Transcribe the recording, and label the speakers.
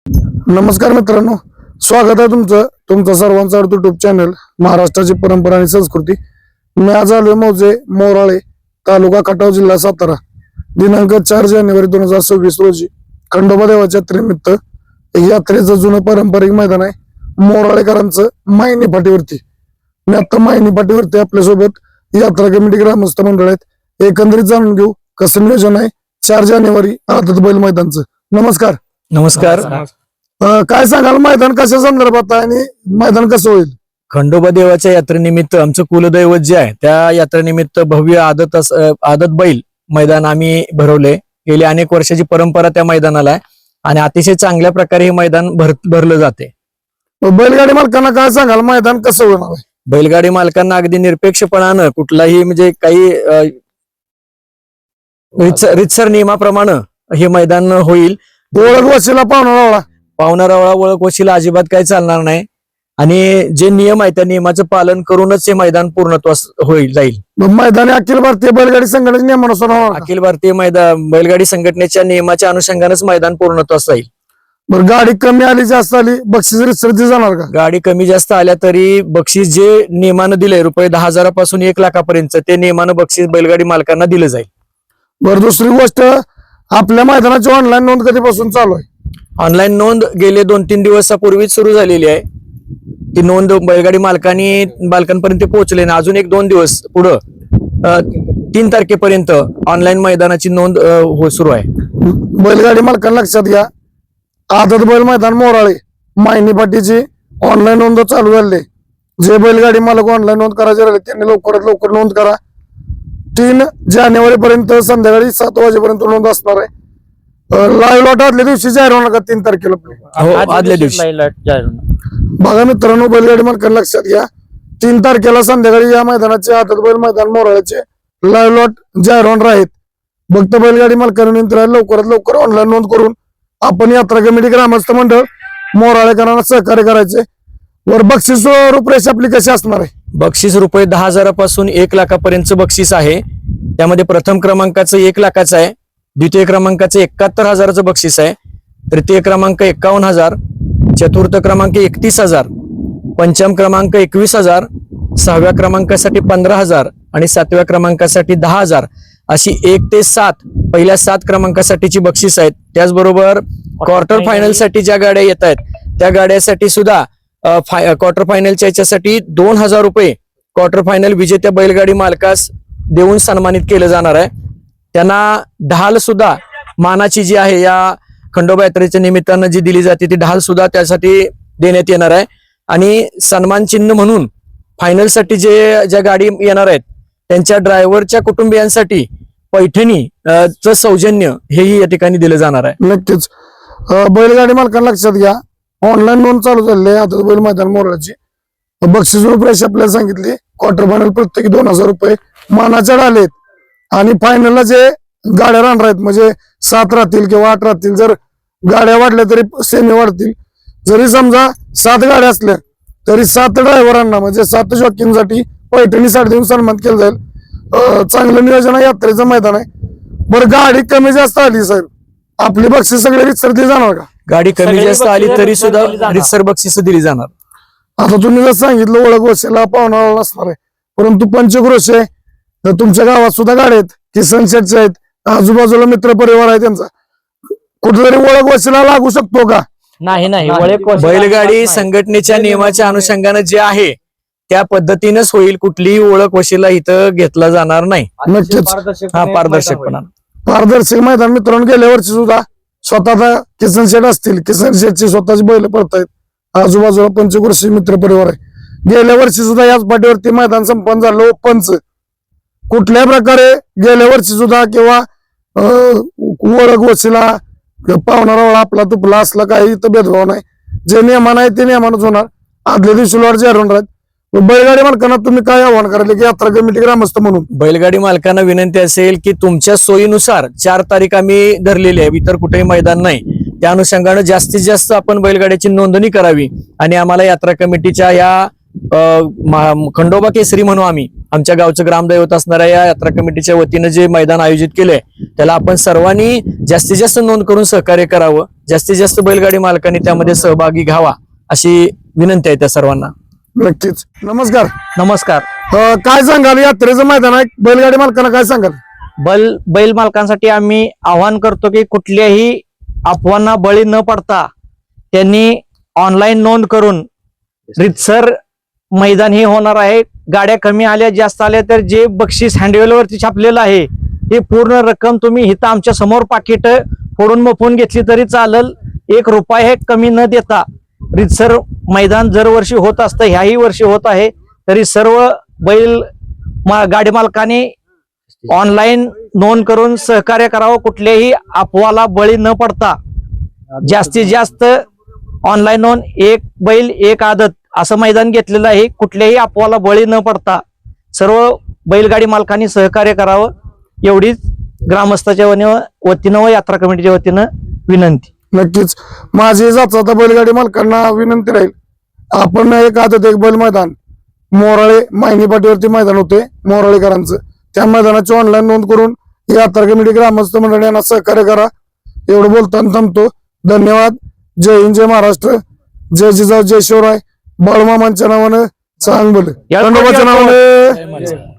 Speaker 1: नमस्कार मित्रांनो, स्वागत आहे तुमचं सर्वांचं युट्यूब चॅनल महाराष्ट्राची परंपरा आणि संस्कृती. मी आज आलोय मौजे मोराळे तालुका खटाव जिल्हा सातारा. दिनांक 4 जानेवारी 2026 रोजी खंडोबा देवाच्या यात्रेनिमित्त यात्रेचं जुनं पारंपरिक मैदान आहे मोराळेकरांचं मायनी फाटीवरती. मी आता मायनी फाटीवरती आपल्यासोबत यात्रा कमिटी ग्रामस्थ मंडळ आहेत. एकंदरीत जाणून घेऊ कसं नियोजन आहे 4 जानेवारी आदत बैल मैदानचं. नमस्कार.
Speaker 2: नमस्कार.
Speaker 1: काय सांगाल मैदान कशा संदर्भात आहे आणि मैदान कसं होईल?
Speaker 2: खंडोबा देवाच्या यात्रेनिमित्त आमचं कुलदैवत जे आहे त्या यात्रेनिमित्त भव्य आदत बैल मैदान आम्ही भरवले. गेली अनेक वर्षाची परंपरा त्या मैदानाला आहे आणि अतिशय चांगल्या प्रकारे हे मैदान भरलं जाते.
Speaker 1: बैलगाडी मालकांना काय सांगाल मैदान कसं होणार आहे?
Speaker 2: बैलगाडी मालकांना अगदी निरपेक्षपणानं कुठलाही म्हणजे काही रितसर नियमाप्रमाणे हे मैदान होईल.
Speaker 1: ओळख वशिला
Speaker 2: पाहुणारावळा ओळख वशिला अजिबात काही चालणार नाही आणि जे नियम आहे त्या नियमाचं पालन करूनच हे मैदान पूर्णत्वास जाईल.
Speaker 1: मैदान अखिल भारतीय बैलगाडी संघटनेच्या नियमानुसार होणार का?
Speaker 2: अखिल भारतीय बैलगाडी संघटनेच्या नियमाच्या अनुषंगानेच मैदान पूर्णत्वास जाईल.
Speaker 1: बरं, गाडी कमी आली जास्त आली बक्षीस रितसर जाणार का?
Speaker 2: गाडी कमी जास्त आल्या तरी बक्षीस जे नियमानं दिलंय रुपये 10,000 1 लाखापर्यंत ते नियमानं बक्षीस बैलगाडी मालकांना दिलं जाईल.
Speaker 1: बरं, दुसरी गोष्ट आपल्या मैदानाची ऑनलाईन नोंद कधीपासून चालू आहे?
Speaker 2: ऑनलाईन नोंद गेले 2-3 दिवसापूर्वीच सुरू झालेली आहे. ती नोंद बैलगाडी मालकांपर्यंत पोहोचले ना. अजून 1-2 दिवस पुढं 3 तारखेपर्यंत ऑनलाईन मैदानाची नोंद सुरू आहे.
Speaker 1: बैलगाडी मालकांना लक्षात घ्या, आदत बैल मैदान मोराळे मायनी फाटीची ऑनलाईन नोंद चालू झाली. जे बैलगाडी मालक ऑनलाईन नोंद करायचे राहिले त्यांनी लवकरात लवकर नोंद करा. 3 जानेवारी पर्यंत संध्याकाळी 7 वाजेपर्यंत नोंद असणार आहे. लाईव्ह लॉट आदल्या दिवशी जाहीर होणार का 3 तारखेला?
Speaker 2: आदल्या दिवशी
Speaker 1: बघा मित्रांनो, बैलगाडी मालकांना लक्षात घ्या, 3 तारखेला संध्याकाळी या मैदानाचे आदत बैल मैदान मोराळ्याचे लाईव्ह लॉट जाहीर होणार आहेत. फक्त बैलगाडी मालकांनी लवकरात लवकर ऑनलाईन नोंद करून आपण यात्रा कमिटी ग्रामस्थ मंडळ मोराळेकरांना सहकार्य करायचे. वर बक्षीस रूपरेषा आपली कशी असणार आहे?
Speaker 2: बक्षीस रुपये 10,000 1 लाखापर्यंत बक्षीस आहे. त्यामध्ये प्रथम क्रमांकाचं 1 लाखाचं आहे, द्वितीय क्रमांकाचं 71,000 बक्षीस आहे, तृतीय क्रमांक 51,000, चतुर्थ क्रमांक 31,000, पंचम क्रमांक 21,000, 6व्या क्रमांकासाठी 15,000 आणि 7व्या क्रमांकासाठी 10,000 अशी 1 ते 7 पहिल्या 7 क्रमांकासाठीची बक्षीस आहेत. त्याचबरोबर क्वार्टर फायनल साठी ज्या गाड्या येत आहेत त्या गाड्यासाठी सुद्धा क्वार्टर फायनलच्या याच्यासाठी 2,000 रुपये क्वार्टर फायनल विजेत्या बैलगाडी मालकास देऊन सन्मानित केलं जाणार आहे. त्यांना ढाल सुद्धा मानाची जी आहे या खंडोबा यात्रेच्या निमित्तानं जी दिली जाते ती ढाल सुद्धा त्यासाठी देण्यात येणार आहे. आणि सन्मान चिन्ह म्हणून फायनलसाठी ज्या गाडी येणार आहेत त्यांच्या ड्रायव्हरच्या कुटुंबियांसाठी पैठणी च सौजन्य हेही या ठिकाणी दिलं जाणार आहे.
Speaker 1: नक्कीच बैलगाडी मालकांना लक्षात घ्या, ऑनलाईन नोंद चालू झाली आहे आदत बैल मैदान मोराळ्याची. बक्षीस रूपरेषा आपल्याला सांगितली, क्वार्टर फायनल प्रत्येकी 2,000 रुपये मानाच्या ढालेत आणि फायनलला जे गाड्या राहणार आहेत म्हणजे 7 राहतील किंवा 8 राहतील. जर गाड्या वाढल्या तरी सेमी वाढतील. जरी समजा 7 गाड्या असल्या तरी 7 ड्रायव्हरांना म्हणजे 7 जॉकींसाठी पैठणी साडी देऊन सन्मान केलं जाईल. चांगलं नियोजन आहे, यात्रेचं मैदान आहे. बरं, गाडी कमी जास्त आली साहेब, आपली बक्षीस सगळे रितसर दिली जाणार का?
Speaker 2: गाडी कमी जास्त आली तरी सुद्धा रितसर बक्षीस दिली जाणार.
Speaker 1: आता तुम्ही जर सांगितलं ओळख वशिला पाहुणा असणार आहे, परंतु पंचक्रोश आहे, तर तुमच्या गावात सुद्धा गाड्या आहेत, किसन शेटचे आहेत, आजूबाजूला मित्र परिवार आहे त्यांचा, कुठेतरी ओळख वशिला लागू शकतो का?
Speaker 3: नाही.
Speaker 2: बैलगाडी संघटनेच्या नियमाच्या अनुषंगाने जे आहे त्या पद्धतीनेच होईल. कुठलीही ओळख वशिला इथं घेतला जाणार नाही.
Speaker 1: नक्कीच
Speaker 2: पारदर्शकपणा.
Speaker 1: पारदर्शक मैदान मित्रांनो. गेल्या वर्षी सुद्धा स्वतः किसन शेट असतील, किसन शेटची स्वतःची बैल पडतायत, आजूबाजूला पंचक्रोशी मित्र परिवार आहे. गेल्या वर्षी सुद्धा याच पाठीवरती मैदान संपन्न झालं ओपनच. कुठल्या प्रकारे गेल्या वर्षी सुद्धा किंवा ओळख वशिला पाहुणारा आपला तुपला असला काही तर भेदभाव नाही. जे नियमान आहे ते नियमानच होणार. आदल्या दिवशी लॉट जाहीर होणार आहेत. बैलगाडी मालकांना तुम्ही काय आव्हान करायला की यात्रा कमिटी ग्रामस्थ म्हणून?
Speaker 2: बैलगाडी मालकांना विनंती असेल की तुमच्या सोयीनुसार 4 तारीख आम्ही धरलेली आहे, इतर कुठेही मैदान नाही. त्या अनुषंगाने जास्तीत जास्त आपण बैलगाड्याची नोंदणी करावी आणि आम्हाला यात्रा कमिटीच्या या खंडोबा केसरी म्हणू आम्ही आमच्या गावचं ग्रामदैवत असणाऱ्या या यात्रा कमिटीच्या वतीनं जे मैदान आयोजित केलंय त्याला आपण सर्वांनी जास्तीत जास्त नोंद करून सहकार्य करावं. जास्तीत जास्त बैलगाडी मालकांनी त्यामध्ये सहभागी घ्यावा अशी विनंती आहे त्या सर्वांना.
Speaker 1: नक्कीच. नमस्कार.
Speaker 3: नमस्कार.
Speaker 1: काय सांगाल यात्रेचं मैदान आहे, बैलगाडी मालकांना काय सांगाल?
Speaker 3: बैल मालकांसाठी आम्ही आवाहन करतो की कुठल्याही अफवांना बळी न पडता त्यांनी ऑनलाईन नोंद करून रितसर मैदान हे होणार आहे. गाड्या कमी आल्या जास्त आल्या तर जे बक्षीस हँडवेलवरती छापलेलं आहे ते पूर्ण रक्कम तुम्ही इथं आमच्या समोर पाकिट फोडून मफून घेतली तरी चालेल. 1 रुपया हे कमी न देता रितसर मैदान दरवर्षी होत असतं, ह्याही वर्षी होत आहे. तरी सर्व गाडी मालकांनी ऑनलाईन नोंद करून सहकार्य करावं. कुठल्याही अफवाला बळी न पडता जास्तीत जास्त ऑनलाईन नोंद, 1 बैल 1 आदत असं मैदान घेतलेलं आहे. कुठल्याही अफवाला बळी न पडता सर्व बैलगाडी मालकांनी सहकार्य करावं एवढीच ग्रामस्थाच्या वतीनं व यात्रा कमिटीच्या वतीनं विनंती.
Speaker 1: नक्कीच. माझी जाता बैलगाडी मालकांना विनंती राहील, आपण एक आदत एक बैल मैदान मोराळे मायनी पाटीवरती मैदान होते मोराळेकरांचं, त्या मैदानाची ऑनलाईन नोंद करून यात्रा कमिटी ग्रामस्थ मंडळी यांना सहकार्य करा. एवढं बोलताना थांबतो. धन्यवाद. जय हिंद, जय महाराष्ट्र, जय जिजाऊ, जय शिवराय. बाळूमामांच्या नावानं चांग बोल, खंडोबाच्या नावानं.